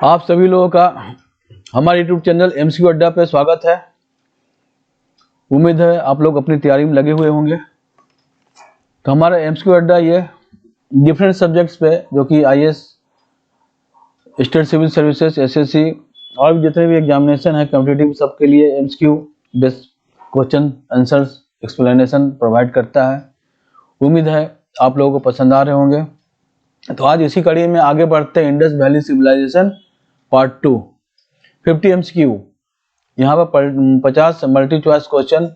आप सभी लोगों का हमारे YouTube चैनल एमसीक्यू अड्डा पे स्वागत है। उम्मीद है आप लोग अपनी तैयारी में लगे हुए होंगे। तो हमारा एमसीक्यू अड्डा ये डिफरेंट सब्जेक्ट्स पे जो कि IAS, state civil services, SSC और भी जितने भी एग्जामिनेशन है कॉम्पिटिटिव, सबके लिए MCQ based question answers explanation provide करता है। उम्मीद है आप लोगों को पसंद आ रहे होंगे। तो आज इसी कड़ी में आगे बढ़ते हैं। Indus valley civilisation part 2 50 MCQ. यहाँ पर 50 मल्टी चॉइस क्वेश्चन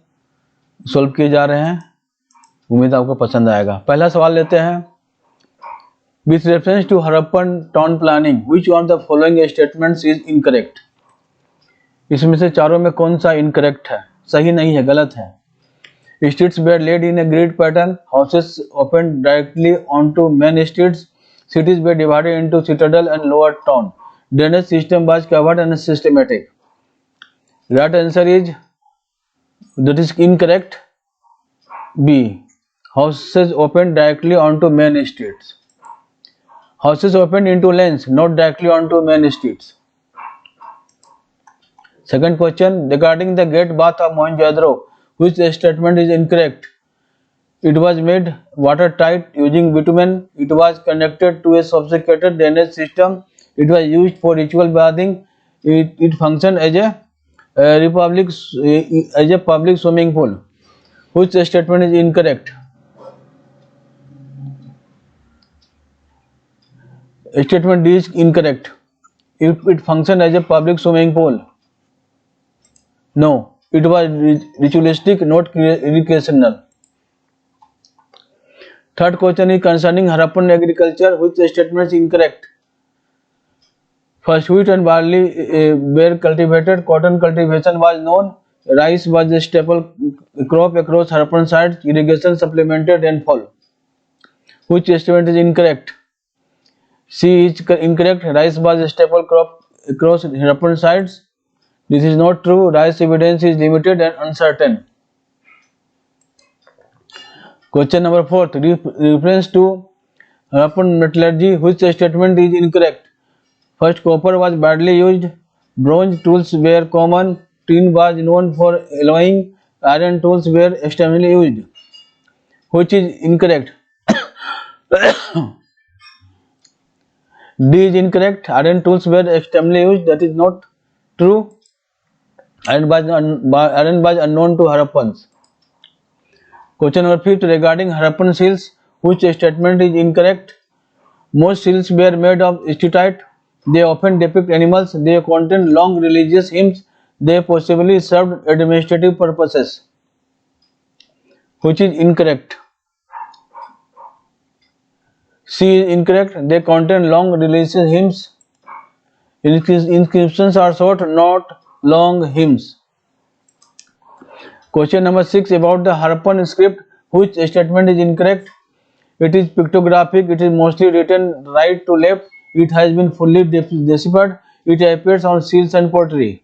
सोल्व किए जा रहे हैं। उम्मीद आपको पसंद आएगा। पहला सवाल लेते हैं। With reference to Harappan town planning which one of the following statements is incorrect. इसमें से चारों में कौन सा इनकरेक्ट है, सही नहीं है, गलत है। Streets were laid in a grid pattern. Houses opened directly onto main streets. Cities were divided into citadel and lower town. Drainage system was covered and systematic. Right answer is that is incorrect. B. Houses opened directly onto main streets. Houses opened into lanes, not directly onto main streets. Second question regarding the Great Bath of Mohenjo-daro. Which statement is incorrect? It was made watertight using bitumen. It was connected to a sophisticated drainage system. It was used for ritual bathing. It functioned as a public swimming pool. Which statement is incorrect? Statement D is incorrect. It functioned as a public swimming pool. No. It was ritualistic, not recreational. Third question is concerning Harappan agriculture. Which statement is incorrect? First, wheat and barley were cultivated. Cotton cultivation was known. Rice was a staple crop across Harappan sites. Irrigation supplemented rainfall. Which statement is incorrect? C is incorrect. Rice was a staple crop across Harappan sites. This is not true. Rice evidence is limited and uncertain. Question number 4. Reference to Harappan metallurgy. Which statement is incorrect? First, copper was badly used. Bronze tools were common. Tin was known for alloying. Iron tools were extensively used. Which is incorrect? D is incorrect. Iron tools were extensively used. That is not true. Iron was unknown to Harappans. Question number 5 regarding Harappan seals. Which statement is incorrect? Most seals were made of steatite. They often depict animals. They contain long religious hymns. They possibly served administrative purposes. Which is incorrect? C is incorrect. They contain long religious hymns. Inscriptions are short, not long hymns. Question number 6 about the Harappan script. Which statement is incorrect? It is pictographic. It is mostly written right to left. It has been fully deciphered. It appears on seals and pottery.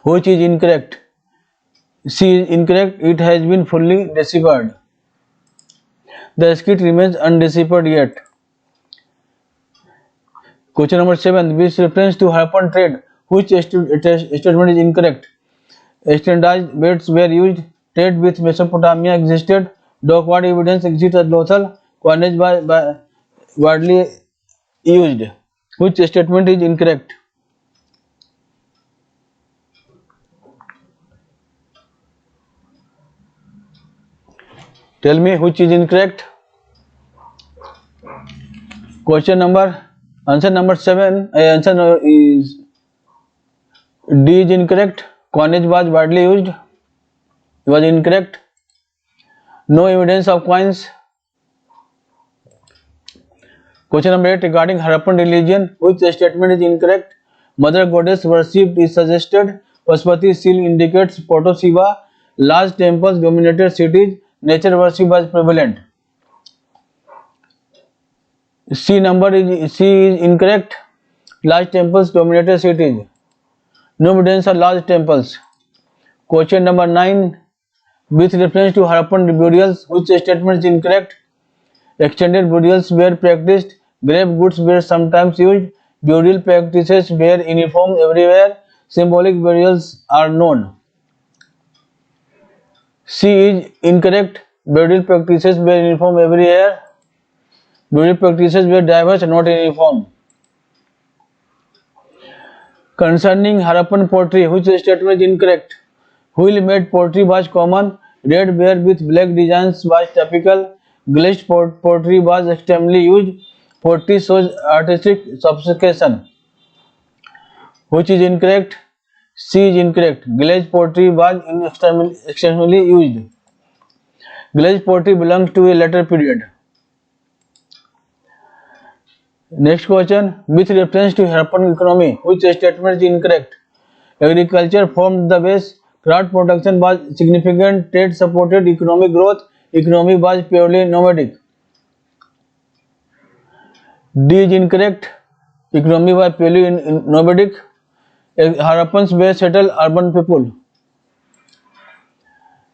Which is incorrect? C is incorrect. It has been fully deciphered. The script remains undeciphered yet. Question number 7 with reference to Harappan trade. Which statement is incorrect? Standardized weights were used. Trade with Mesopotamia existed. Dockward evidence exists at Lothal. Coinage was widely used. Which statement is incorrect? Tell me which is incorrect. Answer number 7. Answer is D is incorrect. Coinage was widely used. It was incorrect. No evidence of coins. Question number 8 regarding Harappan religion. Which statement is incorrect? Mother goddess worshipped is suggested. Pashupati seal indicates Potosiva. Large temples dominated cities. Nature worship was prevalent. C is incorrect. Large temples dominated cities. No evidence of large temples. Question number 9 with reference to Harappan burials. Which statement is incorrect? Extended burials were practiced. Grave goods were sometimes used. burial practices were uniform everywhere. Symbolic burials are known. C is incorrect. Burial practices were uniform everywhere. Burial practices were diverse, not uniform. Concerning Harappan pottery, which statement is incorrect? Wheel made pottery was common. Red ware with black designs was typical. Glazed pottery was extremely used. Pottery shows artistic sophistication. Which is incorrect? C is incorrect. Glazed pottery was extremely used. Glazed pottery belongs to a later period. Next question. With reference to Harappan economy, which statement is incorrect? Agriculture formed the base. Craft production was significant. Trade supported economic growth. Economy was purely nomadic. D is incorrect. Economy was purely nomadic. Harappans were settled urban people.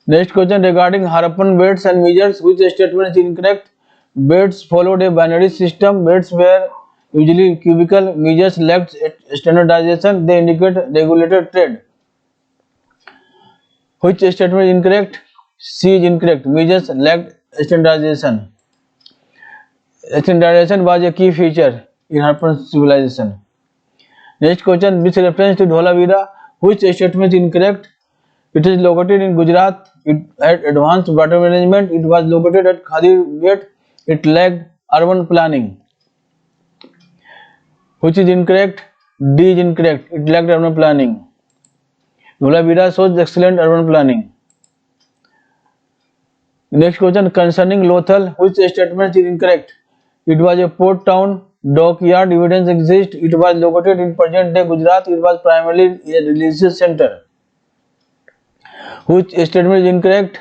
Next question regarding Harappan weights and measures, which statement is incorrect? Weights followed a binary system. Weights were usually cubical. Measures lacked standardization. They indicate regulated trade. Which statement is incorrect? C is incorrect. Measures lacked standardization. Standardization was a key feature in Harappan civilization. Next question, with reference to Dholavira, which statement is incorrect? It is located in Gujarat. It had advanced water management. It was located at Khadirgate. It lacked urban planning. Which is incorrect? D is incorrect. It lacked urban planning. Dholavira shows excellent urban planning. Next question concerning Lothal, which statement is incorrect? It was a port town. Dockyard evidence exists. It was located in present-day Gujarat. It was primarily a religious center. Which statement is incorrect?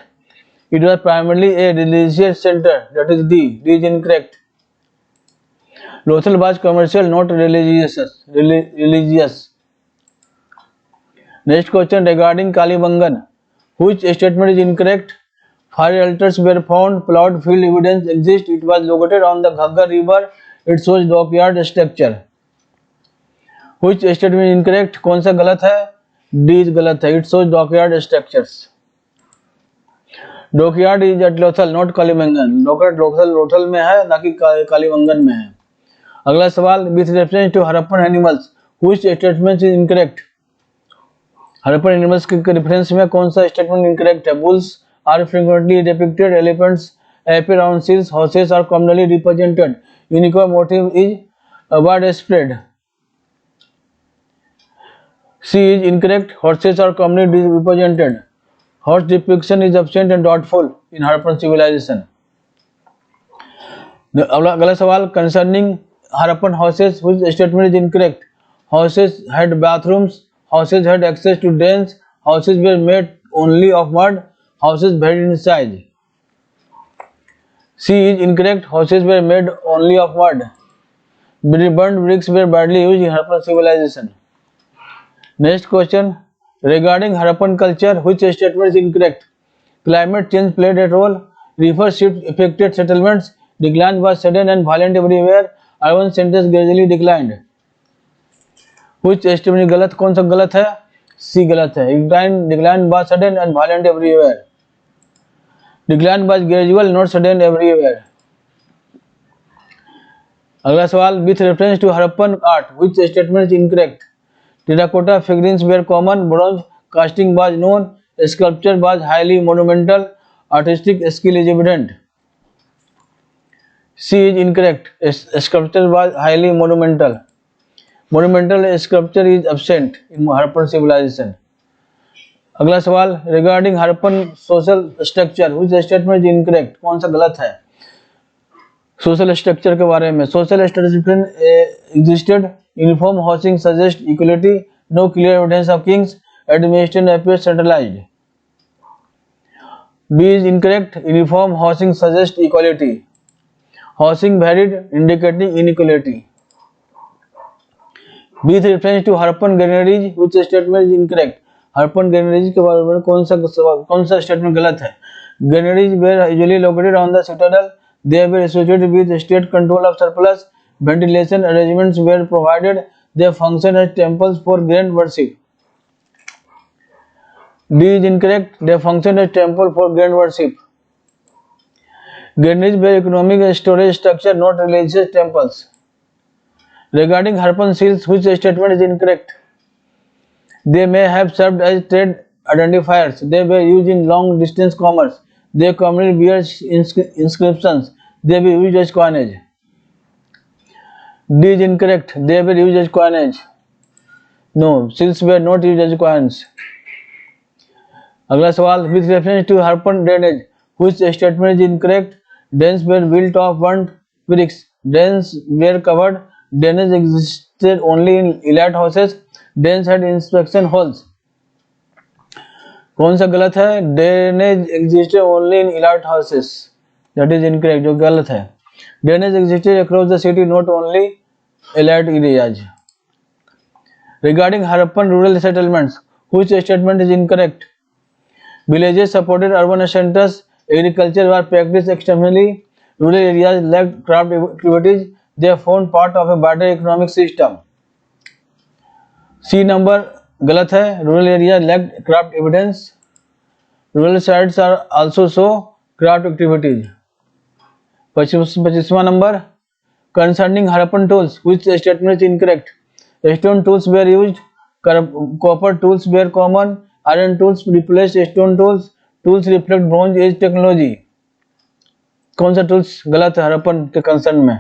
It was primarily a religious center. That is D. D is incorrect. Lothal was commercial, not religious. Next question regarding Kalibangan. Which statement is incorrect? Fire altars were found. Plowed field evidence exists. It was located on the Ghaggar river. It shows dockyard structure. Which statement is incorrect? कौन सा गलत है? D is गलत है. It shows dockyard structures. Dockyard is at Lothal, not Kalibangan. Dockyard Lothal में है, ना कि कालीबंगन में है. अगला सवाल, with reference to Harappan animals, which statement is incorrect? Harappan animals के रेफरेंस में कौन सा स्टेटमेंट इनकरेक्ट है? Bulls are frequently depicted. Elephants appear on seals. Horses are commonly represented. Unique motive is widespread. C is incorrect. Horses are commonly represented. Horse depiction is absent and doubtful in Harappan civilization. अगला सवाल concerning Harappan houses, which statement is incorrect? Houses had bathrooms. Houses had access to drains. Houses were made only of mud. Houses varied in size. C is incorrect. Houses were made only of mud. Burnt bricks were widely used in Harappan civilization. Next question regarding Harappan culture, which statement is incorrect? Climate change played a role. River shift affected settlements. Decline was sudden and violent everywhere. Urban centers gradually declined. Which statement गलत? कौन सा गलत है? C गलत है. Decline was sudden and violent everywhere. Decline was gradual, not sudden everywhere. अगला सवाल, with reference to Harappan art, which statement is incorrect? Terracotta figurines were common. Bronze casting was known. Sculpture was highly monumental. Artistic skill is evident. C is incorrect. Sculpture was highly monumental. Monumental sculpture is absent in Harappan civilization. अगला सवाल regarding Harappan social structure, which statement is incorrect? कौन सा गलत है? Social structure के बारे में, social structure existed. Uniform housing suggests equality. No clear evidence of kings. Administration appears centralized. B is incorrect. Uniform housing suggests equality. Housing varied, indicating inequality. With reference to Harappan granaries, which statement is incorrect? Harappan granaries के बारे में कौन सा statement गलत है? Granaries were usually located on the citadel. They were associated with state control of surplus. ventilation arrangements were provided. They function as temples for grand worship. D is incorrect. They function as temple for grand worship. Granaries were economic storage structure, not religious temples. Regarding Harappan seals, which statement is incorrect? They may have served as trade identifiers. They were used in long distance commerce. They commonly bear inscriptions. They were used as coinage. D is incorrect. They were used as coinage. No, seals were not used as coins. अगला सवाल, with reference to Harappan drainage, which statement is incorrect? Drains were built of burnt bricks. Drains were covered. Drainage existed only in elite houses. Drains had inspection holes. कौन सा गलत है? Drainage existed only in elite houses. That is incorrect. जो गलत है. Drainage existed across the city, not only elite areas. Regarding Harappan rural settlements, which statement is incorrect? Villages supported urban centers. Agriculture was practiced extensively. Rural areas lacked craft activities. They formed part of a wider economic system. C number गलत है. Rural areas lacked craft evidence. Rural sites are also show craft activities. 25वां number, concerning Harappan tools, which statement is incorrect? Stone tools were used. Copper tools were common. Iron tools replaced stone tools. Tools reflect bronze age technology. कौन सा tools गलत है हड़प्पन के concern में?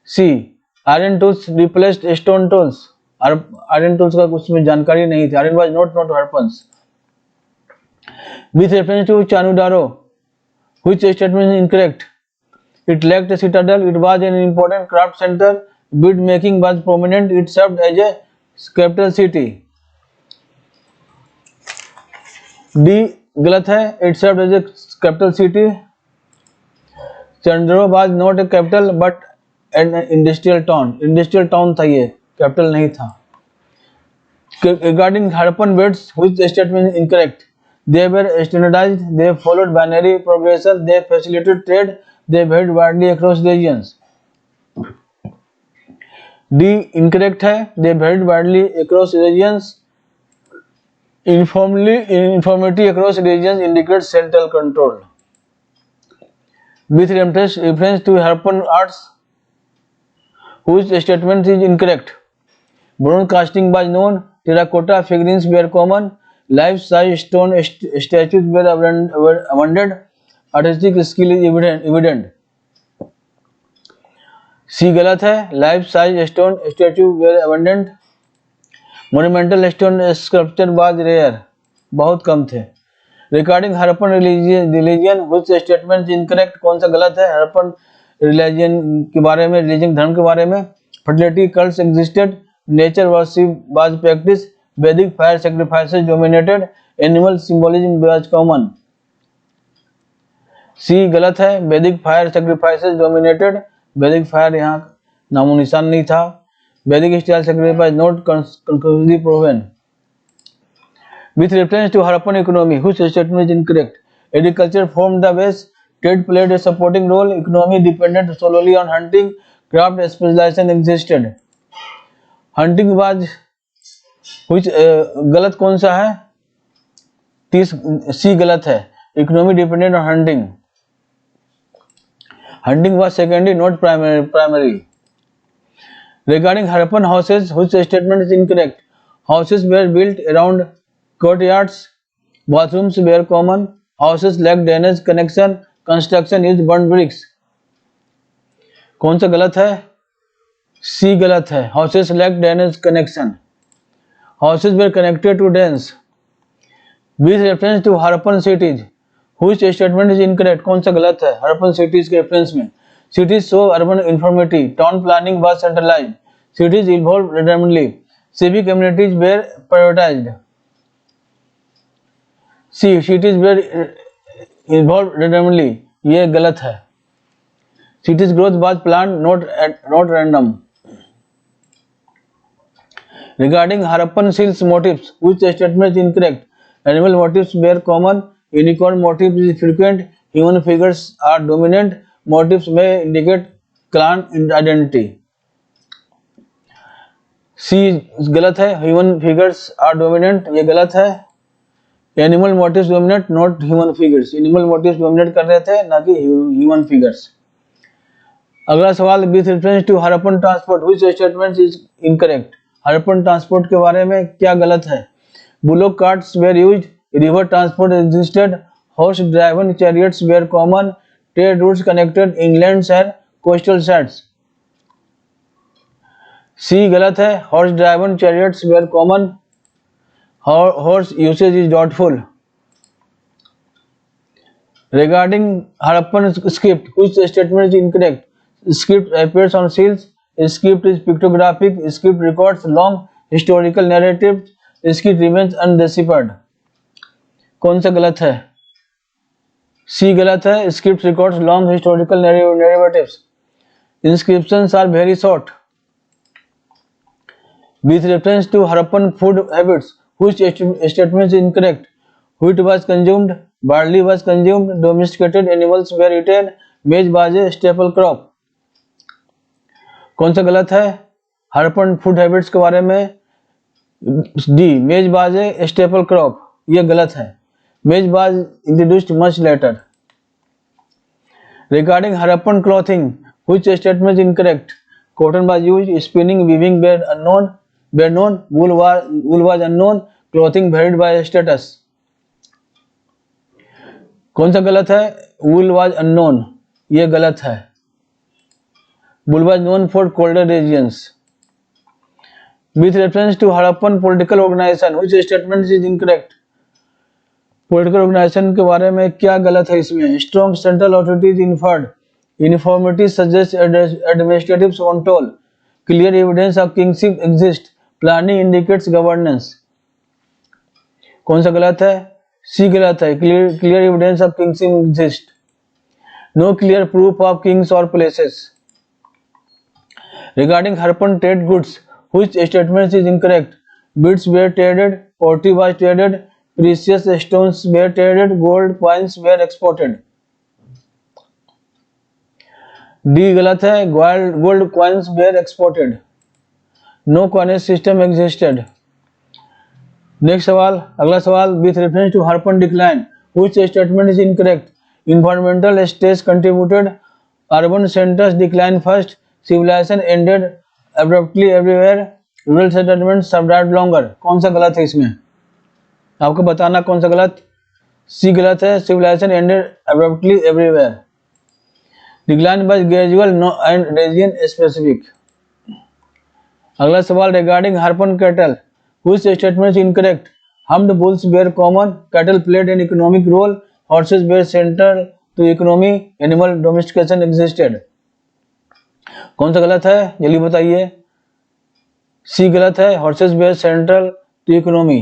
C, iron tools replaced stone tools. Iron tools का कुछ में जानकारी नहीं थी. Iron was not Harappans. With reference to Chanhudaro, which statement is incorrect? It lacked a citadel. It was an important craft center. Bead making was prominent. It served as a capital city. D गलत है. It served as a capital city. Chandro was not a capital but an industrial town. Industrial town था ये, capital नहीं था. Regarding Harappan beds, which statement is incorrect? They were standardized. They followed binary progression. They facilitated trade. They varied widely across regions. D incorrect है. They varied widely across regions. Uniformity across regions indicates central control. With reference to Harappan arts, whose statement is incorrect? Bronze casting was known. Terracotta figurines were common. Life-size stone statues were abundant. Artistic skill is evident. C गलत है. Life-size stone statues were abundant. Monumental stone sculpture was rare. बहुत कम थे. Regarding Harappan religion, which statement is incorrect? कौन सा गलत है? Harappan religion के बारे में, religion धर्म के बारे में. Fertility cults existed. Nature worship was practiced. Vedic fire sacrifices dominated. Animal symbolism was common. C गलत है. Vedic fire sacrifices dominated. Vedic fire यहाँ नामो निशान नहीं था. Vedic style sacrifice not conclusively proven. With reference to Harappan economy, whose statement is incorrect? Agriculture formed the base. Trade played a supporting role. Economy depended solely on hunting. Craft specialization existed. Hunting was which गलत कौन सा है? 30 C गलत है. Economy depended on hunting. Hunting was secondary, not primary. Regarding Harappan houses, which statement is incorrect? Houses were built around courtyards. Bathrooms were common. Houses lacked drainage connection. Construction used burnt bricks. कौन सा गलत है? C गलत है. Houses lacked drainage connection. Houses were connected to drains. With reference to Harappan cities, which statement is incorrect? कौन सा गलत है? Harappan cities के reference में. Cities show urban uniformity. Town planning was centralized. Cities evolved randomly. Civic communities were prioritized. C. Cities were evolved randomly. ये गलत है. Cities growth was planned, not random. Regarding Harappan seals motifs, which statement is incorrect? Animal motifs were common. Unicorn motifs is frequent. Human figures are dominant. Motifs may indicate clan identity. C गलत है, human figures are dominant, ये गलत है। Animal motifs dominate not human figures, animal motifs dominate कर रहे थे ना कि ह्यूमन फिगर्स। अगला सवाल, with reference to Harappan transport which statement is incorrect. Harappan transport के बारे में क्या गलत है। Bullock carts were used, river transport existed, horse driven chariots were common, trade routes connected England and coastal sites. सी गलत है, horse driven chariots were common, horse usage is doubtful. Regarding Harappan script, which statement is incorrect? Script appears on seals, script is pictographic, script records long historical narratives, script remains undeciphered. कौन सा गलत है? C गलत है, script records long historical narratives. Inscriptions are very short. With reference to Harappan food habits, which statement is incorrect? Wheat was consumed, barley was consumed, domesticated animals were eaten, maize was a staple crop. कौन सा गलत है? Harappan food habits के बारे में D, मेज was a staple crop, ये गलत है। मेज was introduced much later. Regarding Harappan clothing, which statement is incorrect? Cotton was used, spinning weaving were known, wool was unknown, clothing varied by status. कौन सा गलत है? wool was unknown, ये गलत है। wool was known for colder regions. With reference to Harappan political organization, which statement is incorrect? Political organization के बारे में क्या गलत है इसमें? Strong central authority is inferred, uniformity suggests administrative control, clear evidence of kingship exists, planning indicates governance. कौन सा गलत है? सी गलत है, clear evidence of kingship exist, no clear proof of kings और places. Regarding Harappan trade goods, which statement is incorrect? Beads were traded, pottery was traded, precious stones were traded, gold coins were exported. D गलत है, gold coins were exported, no coinage system existed. Next सवाल, अगला सवाल, with reference to Harappan decline, which statement is incorrect? Environmental stage contributed, urban centres decline first, civilisation ended abruptly everywhere, rural settlement survived longer. कौन सा गलत है इसमें? आपको बताना कौन सा गलत। सी गलत है, civilisation ended abruptly everywhere, decline was gradual and region specific. अगला सवाल, regarding Harappan cattle, which statement is incorrect? Humped bulls were common, cattle played an economic role, horses were central to economy, animal domestication existed. कौन सा गलत है? जल्दी बताइए। C गलत है, horses were central to economy.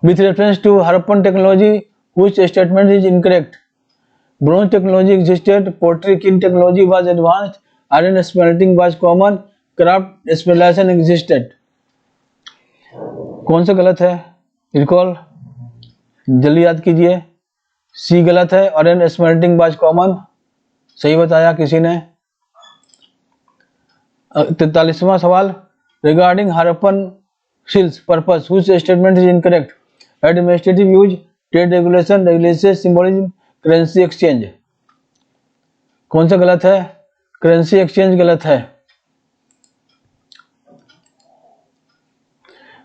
With reference to Harappan technology, which statement is incorrect? Bronze technology existed, pottery kiln technology was advanced, iron smelting was common, craft specialisation existed. कौन सा गलत है? रिकॉल, जल्दी याद कीजिए। सी गलत है, आयरन स्मेल्टिंग वाज कॉमन, सही बताया किसी ने। 43वां सवाल, regarding Harappan seals purpose, which statement is incorrect? Administrative use, trade regulation, religious symbolism, currency exchange. कौन सा गलत है? करेंसी एक्सचेंज गलत है।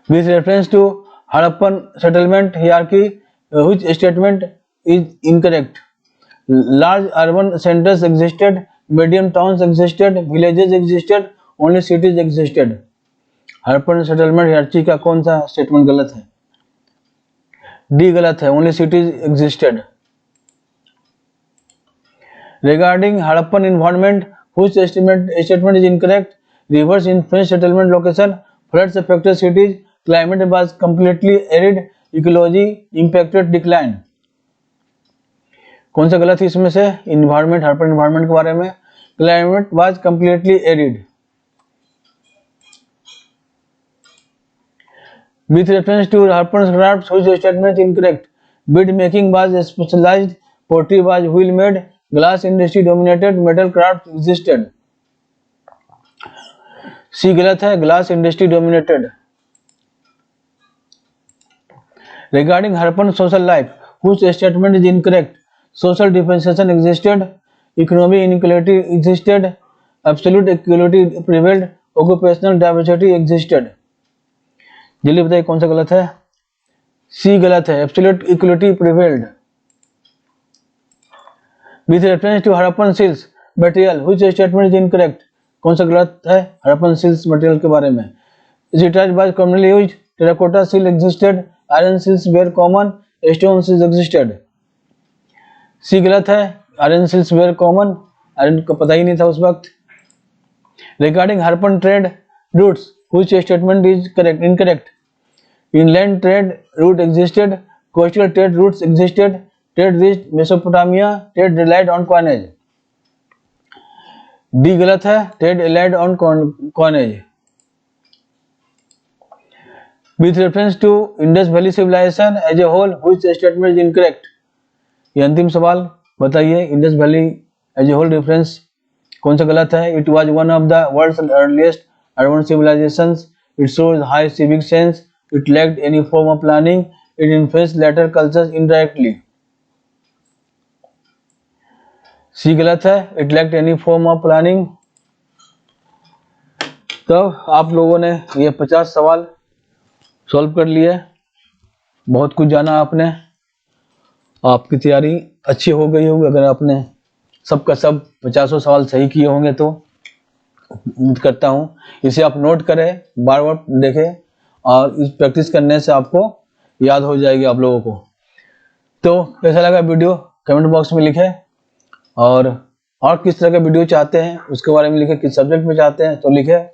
With reference to Harappan settlement hierarchy, which statement is incorrect? Large urban centres existed, medium towns existed, villages existed, only cities existed. Harappan settlement hierarchy का कौन सा statement गलत है? डी गलत है, only cities existed. Regarding Harappan environment, which statement is incorrect? Rivers in French settlement location, floods affected cities, climate was completely arid, ecology impacted decline. कौन सा गलत है इसमें से? इन्वायरमेंट, हड़प्पन इन्वायरमेंट के बारे में, climate was completely arid. With reference to Harappan crafts, which statement is incorrect? Bead making was specialised, pottery was wheel made, glass industry dominated metal craft existed. C गलत है, glass industry dominated. Regarding Harappan social life which statement is incorrect. Social differentiation existed, economic inequality existed, absolute equality prevailed, occupational diversity existed. जल्दी बताइए कौन सा गलत है। C गलत है, absolute equality prevailed. With reference to Harappan seals material which statement is incorrect. कौन सा गलत है हड़प्पन सिल्स मटेरियल के बारे में। It is by commonly used, terracotta seal existed, iron seals were common, stone seals existed. C गलत है, iron seals were common, iron को पता ही नहीं था उस वक्त। Regarding Harappan trade routes which statement is correct incorrect. Inland trade route existed, coastal trade routes existed, trade reached Mesopotamia, trade relied on coinage. D गलत है, trade relied on coinage. With reference to Indus valley civilisation as a whole which statement is incorrect. ये अंतिम सवाल बताइए, Indus valley as a whole reference कौन सा गलत है। It was one of the world's earliest urban civilizations, it shows high civic sense, it lacked any form of planning, it influenced later cultures indirectly. C गलत है, it lacked any form of planning. तो आप लोगों ने ये 50 सवाल solve कर लिए, बहुत कुछ जाना आपने, आपकी तैयारी अच्छी हो गई होगी। अगर आपने सबका सब 50 सवाल सही किए होंगे तो उम्मीद करता हूँ इसे आप नोट करें, बार बार देखें और इस प्रैक्टिस करने से आपको याद हो जाएगी आप लोगों को। तो कैसा लगा वीडियो कमेंट बॉक्स में लिखें, और किस तरह का वीडियो चाहते हैं उसके बारे में लिखें, किस सब्जेक्ट में चाहते हैं तो लिखें।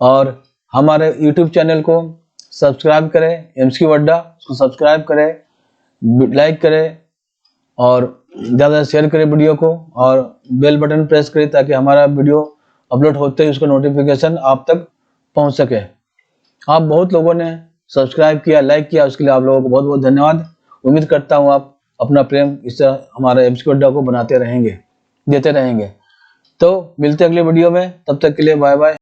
और हमारे यूट्यूब चैनल को सब्सक्राइब करें, एमएसक्यू अड्डा, उसको सब्सक्राइब करें, लाइक करें और ज़्यादा शेयर करें वीडियो को, और बेल बटन प्रेस करें ताकि हमारा वीडियो अपलोड होते ही उसका नोटिफिकेशन आप तक पहुंच सके। आप बहुत लोगों ने सब्सक्राइब किया, लाइक किया, उसके लिए आप लोगों को बहुत बहुत धन्यवाद। उम्मीद करता हूं आप अपना प्रेम इस तरह हमारे एमएसक्यू अड्डा को बनाते रहेंगे, देते रहेंगे। तो मिलते हैं अगले वीडियो में, तब तक के लिए बाय बाय।